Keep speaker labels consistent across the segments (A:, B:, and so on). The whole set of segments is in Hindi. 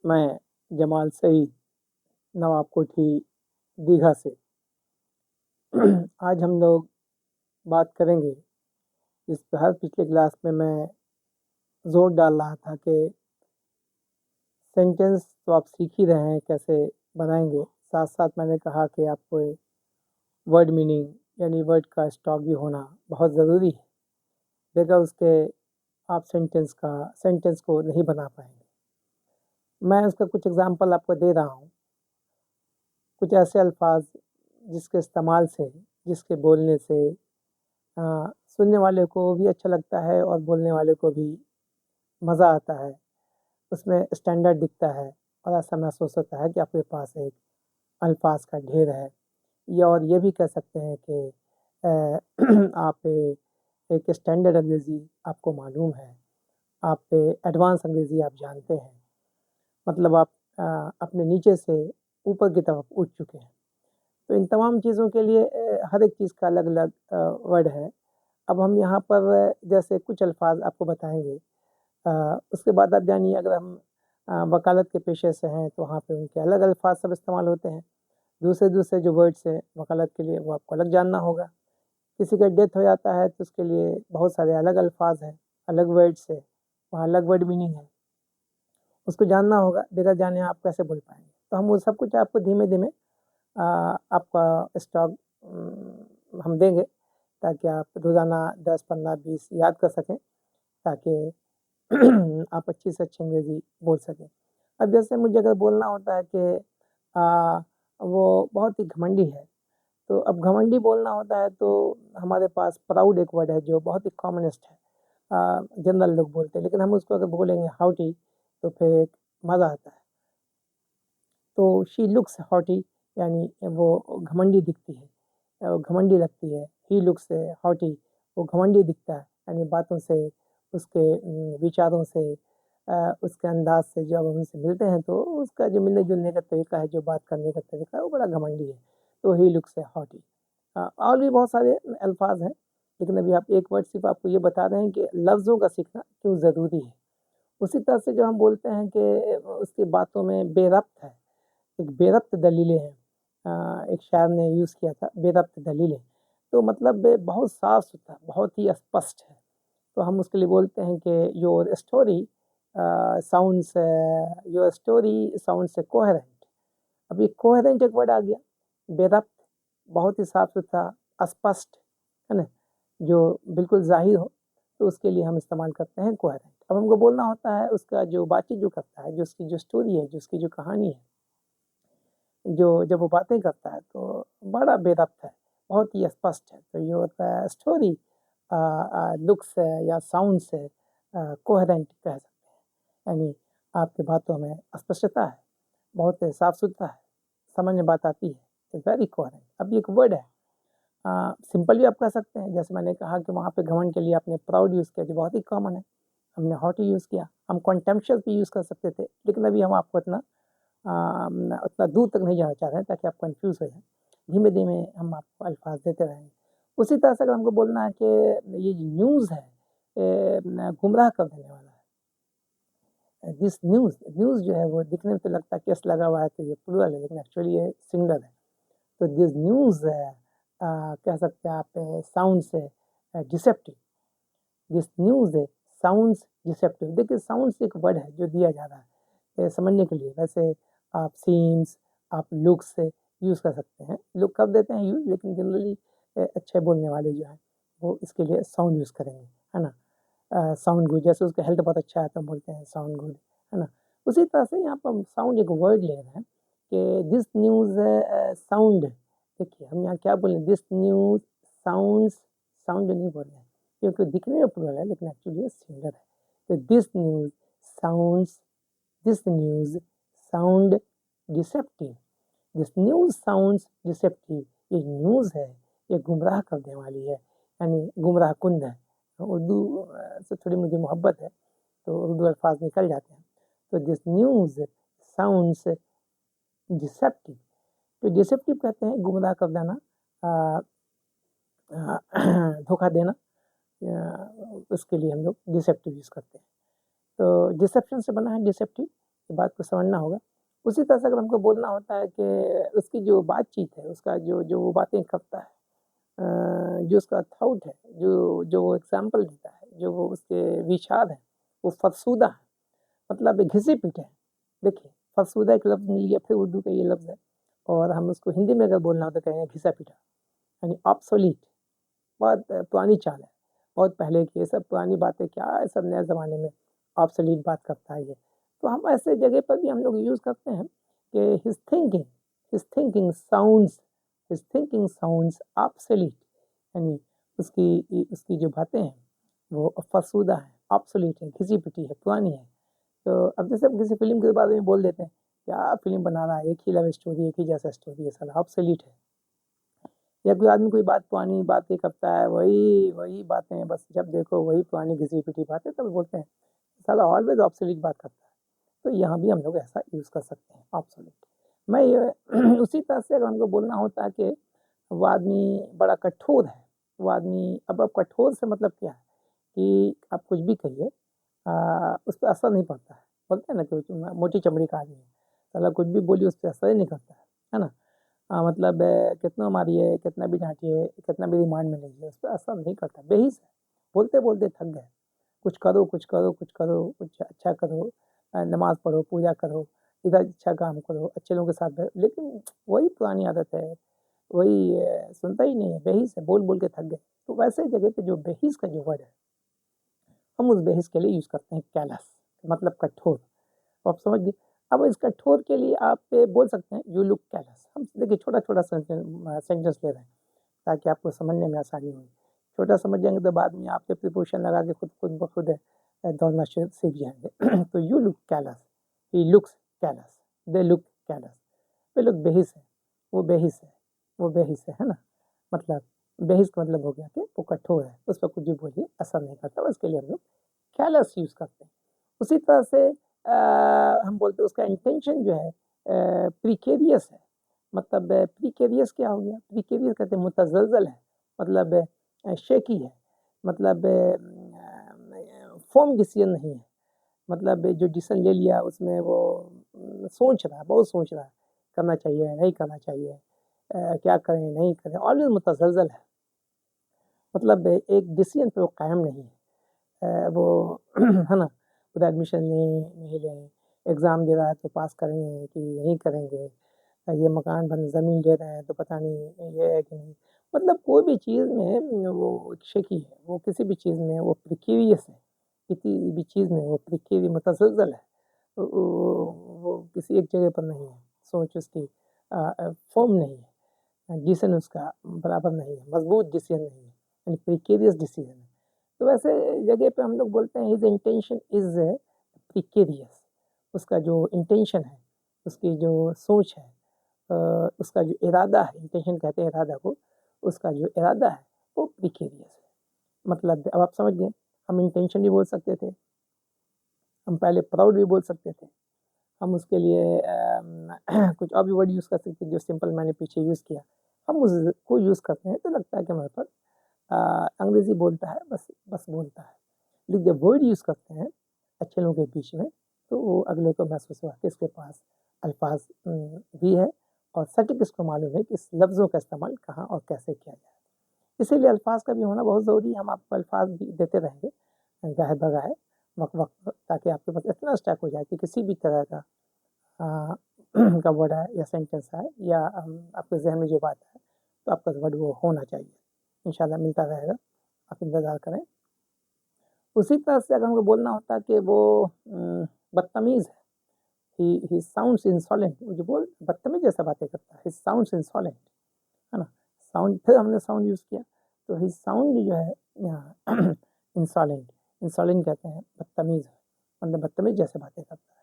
A: मैं जमाल सईद, नवाब कोठी, दीघा से। आज हम लोग बात करेंगे, इस पे हर पिछले क्लास में मैं ज़ोर डाल रहा था कि सेंटेंस तो आप सीख ही रहे हैं कैसे बनाएंगे, साथ साथ मैंने कहा कि आपको वर्ड मीनिंग यानी वर्ड का स्टॉक भी होना बहुत ज़रूरी है। बगैर उसके आप सेंटेंस को नहीं बना पाएंगे। मैं उसका कुछ एग्जांपल आपको दे रहा हूँ। कुछ ऐसे अल्फाज जिसके इस्तेमाल से, जिसके बोलने से सुनने वाले को भी अच्छा लगता है और बोलने वाले को भी मज़ा आता है, उसमें स्टैंडर्ड दिखता है और ऐसा महसूस होता है कि आपके पास एक अल्फाज का ढेर है। या और ये भी कह सकते हैं कि आप एक स्टैंडर्ड अंग्रेज़ी आपको मालूम है, आप एडवांस अंग्रेज़ी आप जानते हैं, मतलब आप अपने नीचे से ऊपर की तरफ उठ चुके हैं। तो इन तमाम चीज़ों के लिए हर एक चीज़ का अलग अलग वर्ड है। अब हम यहाँ पर जैसे कुछ अल्फाज आपको बताएंगे, उसके बाद आप जानिए अगर हम वकालत के पेशे से हैं तो वहाँ पे उनके अलग अल्फाज सब इस्तेमाल होते हैं। दूसरे दूसरे जो वर्ड्स हैं वकालत के लिए वो आपको अलग जानना होगा। किसी का डेथ हो जाता है तो उसके लिए बहुत सारे अलग अल्फाज हैं, अलग वर्ड्स है, वहाँ अलग वर्ड मीनिंग है, उसको जानना होगा। बगैर जाने आप कैसे बोल पाएंगे। तो हम वो सब कुछ आपको धीमे धीमे आपका स्टॉक हम देंगे, ताकि आप रोज़ाना 10, 15, 20 याद कर सकें, ताकि आप अच्छी से अच्छी अंग्रेज़ी बोल सकें। अब जैसे मुझे अगर बोलना होता है कि आ, वो बहुत ही घमंडी है, तो अब घमंडी बोलना होता है तो हमारे पास प्राउड एक वर्ड है जो बहुत ही कॉमनेस्ट है, जनरल लोग बोलते हैं, लेकिन हम उसको अगर बोलेंगे हाउटी तो फिर एक मज़ा आता है। तो शी लुक्स हॉटी, यानी वो घमंडी दिखती है, वो घमंडी लगती है। ही लुक्स हॉटी, वो घमंडी दिखता है, यानी बातों से, उसके विचारों से, उसके अंदाज से जब हम उनसे मिलते हैं तो उसका जो मिलने जुलने का तरीका है, जो बात करने का तरीका है, वो बड़ा घमंडी है। तो ही लुक्स हॉटी। और भी बहुत सारे अल्फाज हैं, लेकिन अभी आप एक वर्ड सिर्फ आपको ये बता रहे हैं कि लफ्ज़ों का सीखना क्यों ज़रूरी है। उसी तरह से जो हम बोलते हैं कि उसकी बातों में बेरब्त है, एक बेरब्त दलीलें हैं। एक शायर ने यूज़ किया था बेरब्त दलीलें, तो मतलब बहुत साफ सुथरा, बहुत ही स्पष्ट है। तो हम उसके लिए बोलते हैं कि योर स्टोरी साउंड्स कोहेरेंट। अब ये कोहेरेंट एक वर्ड आ गया, बेरब्त, बहुत ही साफ सुथरा, स्पष्ट, है ना, जो बिल्कुल जाहिर हो, तो उसके लिए हम इस्तेमाल करते हैं कोहेरेंट। अब हमको बोलना होता है उसका जो बातचीत जो करता है, जो उसकी जो स्टोरी है, जो उसकी जो कहानी है, जो जब वो बातें करता है तो बड़ा बेरब्त है, बहुत ही स्पष्ट है। तो ये होता है स्टोरी लुक्स है या साउंड से कोहेरेंट कह सकते हैं, यानी आपकी बातों में स्पष्टता है, बहुत साफ सुथरा है, समझ में बात आती है, इट्स वेरी कोहेरेंट। अब ये एक वर्ड है, सिंपल भी आप कह सकते हैं, जैसे मैंने कहा कि वहाँ पे घमंड के लिए आपने प्राउड यूज़ किया जो बहुत ही कॉमन है, हमने हॉटी यूज़ किया। हम कॉन्टेम्पशस भी यूज़ कर सकते थे, लेकिन अभी हम आपको उतना दूर तक नहीं जाना चाह रहे हैं ताकि आप कंफ्यूज हो जाएं। धीमे धीमे हम आपको अल्फाज देते रहेंगे। उसी तरह से अगर हमको बोलना है कि ये जो न्यूज़ है गुमराह कर देने वाला है, दिस न्यूज़, न्यूज़ जो है वो दिखने में तो लगता है कि एस लगा हुआ है तो ये प्लूरल है, लेकिन एक्चुअली ये सिंगुलर है। तो दिस न्यूज़ कह सकते हैं आप साउंड से deceptive. This news sounds deceptive. देखिए साउंड्स एक वर्ड है जो दिया जा रहा है समझने के लिए। वैसे आप सीम्स, आप लुक्स से यूज़ कर सकते हैं। लुक कब देते हैं यूज़, लेकिन जनरली अच्छे बोलने वाले जो हैं वो इसके लिए साउंड यूज़ करेंगे, है ना। साउंड गुड, जैसे उसका हेल्थ बहुत अच्छा है तो हम बोलते हैं साउंड गुड, है ना। उसी तरह से यहाँ पर हम साउंड एक वर्ड ले रहे हैं कि दिस न्यूज़ साउंड। देखिए हम यहाँ क्या बोले, दिस न्यूज़ साउंड्स, साउंड नहीं बोल रहे हैं क्योंकि दिखने में प्लूरल है, लेकिन एक्चुअली ये सिंगुलर है। तो sounds this news sound deceptive. This news sounds deceptive. ये न्यूज़ है, ये गुमराह करने वाली है, यानी गुमराह कुंद है। उर्दू से थोड़ी मुझे मोहब्बत है तो उर्दू अल्फाज निकल जाते हैं। तो दिस न्यूज़ साउंड्स डिसेप्टिव। तो डिसेप्टिव कहते हैं गुमराह कर देना, धोखा देना, उसके लिए हम लोग डिसेप्टिव यूज़ करते हैं। तो डिसेप्शन से बना है डिसेप्टिव, उसकी बात को समझना होगा। उसी तरह से अगर हमको बोलना होता है कि उसकी जो बातचीत है, उसका जो वो बातें करता है, जो उसका थॉट है, जो वो एग्ज़ाम्पल देता है, जो वो उसके विचार हैं, वो फरसुदा है, मतलब घिसी-पिटी है। देखिए, फरसुदा एक लफ्ज़ मिल गया, फिर उर्दू का ये लफ्ज़ है, और हम उसको हिंदी में अगर बोलना हो तो कहेंगे घिसा-पिटा, यानी ऑब्सोलीट, बहुत पुरानी चाल है, बहुत पहले की ये सब पुरानी बातें, क्या है सब नए ज़माने में ऑब्सोलीट बात करता है ये। तो हम ऐसे जगह पर भी हम लोग यूज़ करते हैं कि हिज़ थिंकिंग साउंड्स ऑब्सोलीट, यानी उसकी जो बातें हैं वो फरसुदा हैं, ऑब्सोलीट हैं, घिसी-पिटी है, पुरानी है। तो अब जैसे हम किसी फ़िल्म के बारे में बोल देते हैं, क्या फ़िल्म बना रहा है, एक ही लव स्टोरी, एक ही जैसा स्टोरी है, साला ऑब्सोलीट है। या कोई आदमी कोई पुरानी बातें करता है, वही बातें, बस जब देखो वही पुरानी घिसी-पिटी बातें, तब बोलते हैं, साला ऑलवेज़ ऑब्सोलीट बात करता है। तो यहाँ भी हम लोग ऐसा यूज़ कर सकते हैं, ऑब्सोलीट। मैं ये उसी तरह से अगर हमको बोलना होता है कि वो आदमी बड़ा कठोर है, वो आदमी, अब कठोर से मतलब क्या है कि आप कुछ भी कहिए, उस पे असर नहीं पड़ता है। बोलते हैं ना कि मोटी चमड़ी का आदमी है, साला कुछ भी बोलिए उस पे असर ही नहीं करता है ना? मतलब कितना मारिए, कितना भी डाँटिए, कितना भी रिमांड में लीजिए, उस पे असर नहीं करता, बेहिस है। बोलते-बोलते थक गए, कुछ करो, कुछ करो, कुछ करो, कुछ अच्छा करो, नमाज़ पढ़ो, पूजा करो, इधर अच्छा काम करो, अच्छे लोगों के साथ रहो, लेकिन वही पुरानी आदत है, वही सुनता ही नहीं है, बेहिस है, बोल-बोल के थक गए। तो वैसे जगह पे जो बेहिस का जो वर्ड है, हम उस बेहिस के लिए यूज़ करते हैं कैलस, मतलब कठोर। तो आप समझ गए। अब इस कठोर के लिए आप बोल सकते हैं यू लुक कैलस। हम देखिए छोटा-छोटा सेंटेंस ले रहे हैं ताकि आपको समझने में आसानी हो। छोटा समझ जाएँगे तो बाद में आपसे प्रीपोज़िशन लगा के खुद ब खुद दौड़ना सीख जाएँगे। तो you look callous, he looks callous, they look callous. वे लोग बेहिस हैं, वो बेहिस है, वो बेहिस है ना? मतलब बेहिस का मतलब हो गया कि वो कठोर है, उस पर कुछ भी बोलिए असर नहीं करता, उसके लिए हम लोग कैलस यूज़ करते हैं। उसी तरह से हम बोलते हैं उसका इंटेंशन जो है प्रिकेरियस है, मतलब प्रिकेरियस क्या हो गया? प्रिकेरियस कहते हैं मुतज़लज़ल है, मतलब शेकी है, मतलब फ़र्म डिसीज़न नहीं है, मतलब जो डिसीज़न ले लिया उसमें वो सोच रहा है, बहुत सोच रहा है, करना चाहिए, नहीं करना चाहिए, क्या करें, नहीं करें, ऑलवेज़ मुतज़लज़ल है, मतलब एक डिसीज़न पे वो कायम नहीं है। वो है ना? उधर एडमिशन लें, नहीं लें, एग्ज़ाम दे रहा है तो पास करेंगे कि नहीं करेंगे, ये मकान बन ज़मीन ले रहे हैं तो पता नहीं ये है कि नहीं। मतलब कोई भी चीज़ में वो शेकी है, वो किसी भी चीज़ में वो प्रिकेरियस है, किसी भी चीज़ में वो मुतज़लज़ल है। वो किसी एक जगह पर नहीं है, सोच उसकी फ़र्म नहीं है, डिसीज़न उसका बराबर नहीं है, मज़बूत डिसीज़न नहीं है, यानी प्रिकेरियस डिसीज़न है। तो वैसे जगह पे हम लोग बोलते हैं हिज़ इंटेंशन इज़ प्रिकेरियस, उसका जो इंटेंशन है, उसकी जो सोच है, उसका जो इरादा है, इंटेंशन कहते हैं इरादा को, उसका जो इरादा है वो प्रिकेरियस है। मतलब अब आप समझ गए, हम इंटेंशन भी बोल सकते थे, हम पहले प्राउड भी बोल सकते थे, हम उसके लिए कुछ और भी वर्ड यूज़ कर सकते थे जो सिंपल मैंने पीछे यूज़ किया। हम उसको यूज़ करते हैं तो लगता है कि हमारे पास अंग्रेज़ी बोलता है, बस बोलता है। लेकिन जब वर्ड यूज़ करते हैं अच्छे लोगों के बीच में, तो वो अगले को महसूस हुआ कि इसके पास अल्फ़ाज़ भी है और सटीक इसको मालूम है कि इस लफ्ज़ों का इस्तेमाल कहाँ और कैसे किया जाए। इसीलिए अल्फ़ाज़ का भी होना बहुत ज़रूरी है, हम आपको अल्फ़ाज़ भी देते रहेंगे, गाहे-बगाहे, वक़्त-वक़्त पर, ताकि आपके पास इतना स्टॉक हो जाए कि किसी भी तरह का अ, का वर्ड आए या सेंटेंस आए या आपके ज़हन में जो बात है, तो आपका वर्ड वो होना चाहिए। इंशाल्लाह मिलता रहेगा, आप इंतज़ार करें। उसी तरह से अगर हमको बोलना होता कि वो बदतमीज़ है, ही साउंड्स इंसॉलेंट, वो जो बोल बदतमीज़ जैसा बातें करता है, ही साउंड्स इंसॉलेंट, है ना? साउंड, फिर हमने साउंड यूज़ किया, तो ही साउंड जो है यहाँ इंसॉलेंट, इंसॉलेंट कहते हैं बदतमीज़, मतलब बदतमीज़ जैसे बातें करता है,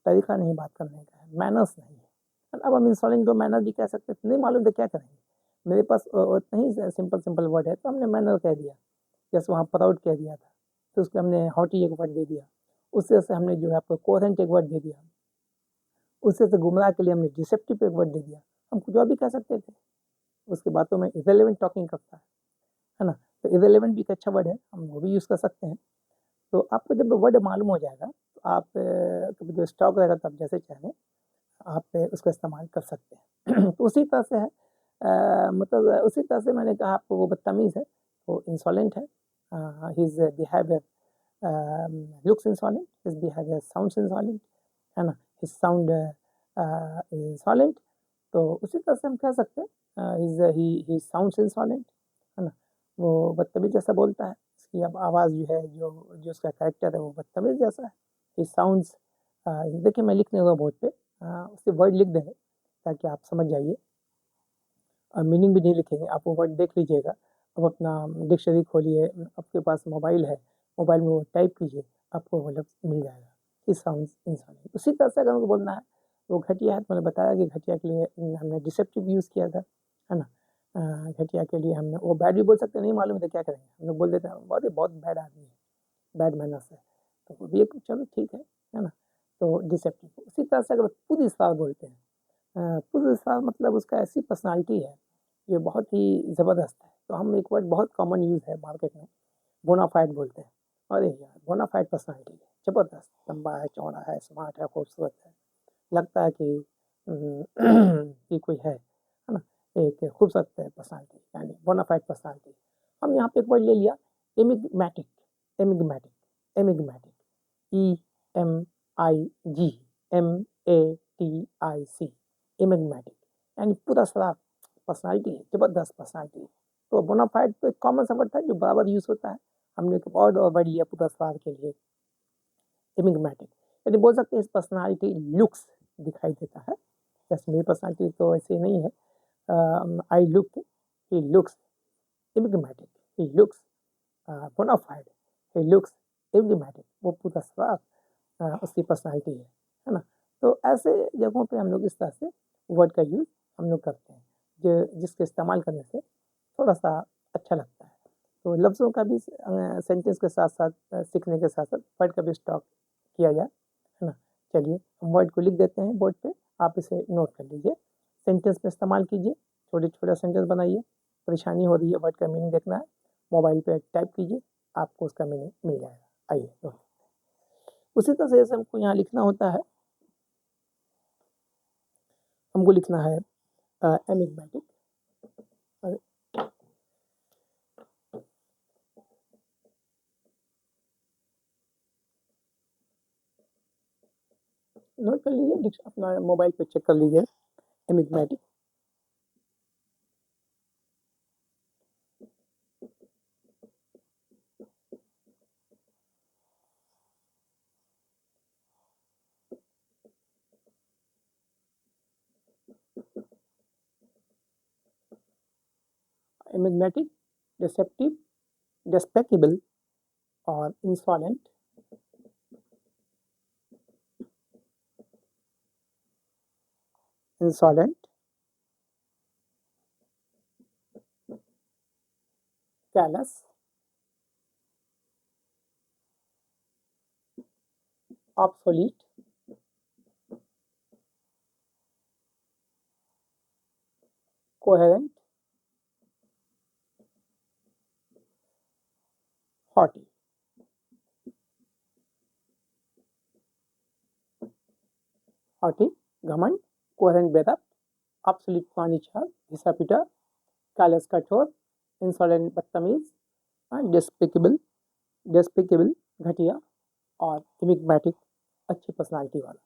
A: तरीका नहीं बात करने का है, मैनर्स नहीं है। अब हम इंसॉलेंट को मैनर भी कह सकते हैं, नहीं मालूम तो क्या करेंगे? मेरे पास उतना ही सिंपल वर्ड है, तो हमने मैनर कह दिया, जैसे वहाँ प्राउड कह दिया था, तो उसको हमने हॉटी एक वर्ड दे दिया, उससे से हमने जो है आपको कोहेरेंट एक वर्ड दे दिया, उससे से गुमराह के लिए हमने डिसेप्टिव एक वर्ड दे दिया। हम कुछ और भी कह सकते थे, उसकी बातों में इर्रेलेवेंट टॉकिंग करता है ना? तो इर्रेलेवेंट भी एक अच्छा वर्ड है, हम वो भी यूज़ कर सकते हैं। तो आपको जब वर्ड मालूम हो जाएगा, तो आप कभी जो स्टॉक रहेगा तो आप जैसे चाहें आप उसका इस्तेमाल कर सकते हैं। तो उसी तरह से है, मतलब उसी तरह से मैंने कहा आपको वो बदतमीज़ है, वो इंसॉलेंट है, his behaviour looks insolent, his behaviour sounds insolent, है ना, हिज साउंड इंसॉलेंट। तो उसी तरह से हम कह सकते हैं ही साउंड्स इंसॉलेंट, है ना, वो बदतमीज जैसा बोलता है, उसकी अब आवाज़ जो है, जो जो उसका कैरेक्टर है वो बदतमीज जैसा है। ही साउंड्स, देखिए मैं लिख दूंगा बोर्ड पे, उससे वर्ड लिख देंगे ताकि आप समझ जाइए, मीनिंग भी नहीं लिखेंगे, आप वो वर्ड देख लीजिएगा। अब अपना डिक्शनरी खोलिए, आपके पास मोबाइल है, मोबाइल में वो टाइप कीजिए, आपको वो लफ्ज़ मिल जाएगा। ही साउंड्स इंसॉलेंट। उसी तरह से अगर हमको बोलना है वो घटिया है, तो मैंने बताया कि घटिया के लिए हमने डिसेप्टिव यूज़ किया था, है ना। घटिया के लिए हमने वो बैड भी बोल सकते हैं, नहीं मालूम है तो क्या करेंगे, हम लोग बोल देते हैं बहुत बैड आदमी है, बैड मैनर्स है, तो वो भी एक चलो ठीक है ना। तो डिसेप्टिव। उसी तरह से अगर पुद इस्तार बोलते हैं, पुद इस्तार मतलब उसका ऐसी पर्सनालिटी है जो बहुत ही ज़बरदस्त है। तो हम एक वर्ड बहुत कॉमन यूज़ है मार्केट में, बोनाफाइड बोलते हैं। अरे यार बोनाफाइड पर्सनालिटी है, ज़बरदस्त, लंबा है, चौड़ा है, स्मार्ट है, खूबसूरत है, लगता है कि कि कोई है ना, एक खूबसूरत पर्सनालिटी, यानी बोनाफाइड पर्सनालिटी। हम यहाँ पे एक वर्ड ले लिया, एमिग्मेटिक, एमिग्मेटिक, एमिग्मेटिक, EMIG, एमिग्मेटिक, यानी पूरा सारा पर्सनालिटी है, ज़बरदस्त पर्सनालिटी है। तो बोनाफाइड तो एक कॉमन सा वर्ड था जो बराबर यूज़ होता है, हमने एक और वर्ड लिया पूरा स्वाद के लिए, एमिग्मेटिक, यानी बोल सकते हैं इस पर्सनालिटी लुक्स दिखाई देता है। जैसे मेरी पर्सनालिटी तो ऐसे नहीं है, I look, he looks enigmatic, he looks bona fide, he looks enigmatic, वो पूरा स्वाद उसकी पर्सनालिटी है ना। तो ऐसे जगहों पे हम लोग इस तरह से वर्ड का यूज़ हम लोग करते हैं, जो जिसके इस्तेमाल करने से थोड़ा सा अच्छा लगता है। तो लफ्ज़ों का भी सेंटेंस के साथ साथ सीखने के साथ साथ वर्ड का भी स्टॉक किया जाए, है ना। चलिए हम वर्ड को लिख देते हैं बोर्ड पे, आप इसे नोट कर लीजिए, सेंटेंस में इस्तेमाल कीजिए, छोटे छोटे सेंटेंस बनाइए। परेशानी हो रही है वर्ड का मीनिंग देखना है, मोबाइल पे टाइप कीजिए, आपको उसका मीनिंग मिल जाएगा। आइए नोट। उसी तरह से जैसे हमको यहाँ लिखना होता है, हमको लिखना है एमिग्मेटिक, नोट कर लीजिए, अपना मोबाइल पे चेक कर लीजिए, एमिग्मेटिक, एमिग्मेटिक, डिसेप्टिव, despicable और insolent, insolent, callous, obsolete, coherent, haughty, haughty, घमंड, coherent बेदब, obsolete पुरानी चाल, घिसा पिटा, callous कठोर, insolent बदतमीज, despicable, despicable घटिया, और enigmatic अच्छी पर्सनालिटी वाला।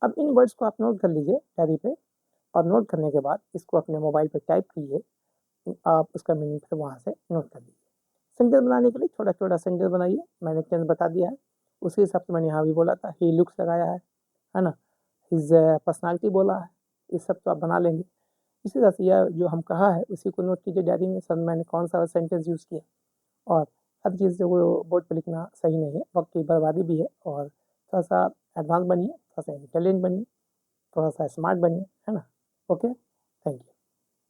A: अब इन वर्ड्स को आप नोट कर लीजिए डायरी पे, और नोट करने के बाद इसको अपने मोबाइल पे टाइप कीजिए, आप उसका मीनिंग फिर वहाँ से नोट कर लीजिए। सेंटेंस बनाने के लिए छोटा छोटा सेंटेंस बनाइए, मैंने टेंस बता दिया है, उसी हिसाब से मैंने यहाँ भी बोला था, ही लुक्स लगाया है ना, हिज पर्सनालिटी बोला है, ये सब तो आप बना लेंगे। इसी तरह से यह जो हम कहा है उसी को नोट कीजिए डायरी में, सर मैंने कौन सा सेंटेंस यूज़ किया। और हर चीज़ जो वो बोर्ड पर लिखना सही नहीं है, वक्त की बर्बादी भी है, और थोड़ा सा एडवांस बनिए, थोड़ा सा इंटेलिजेंट बनिए, थोड़ा सा स्मार्ट बनिए, है ना। Okay, thank you.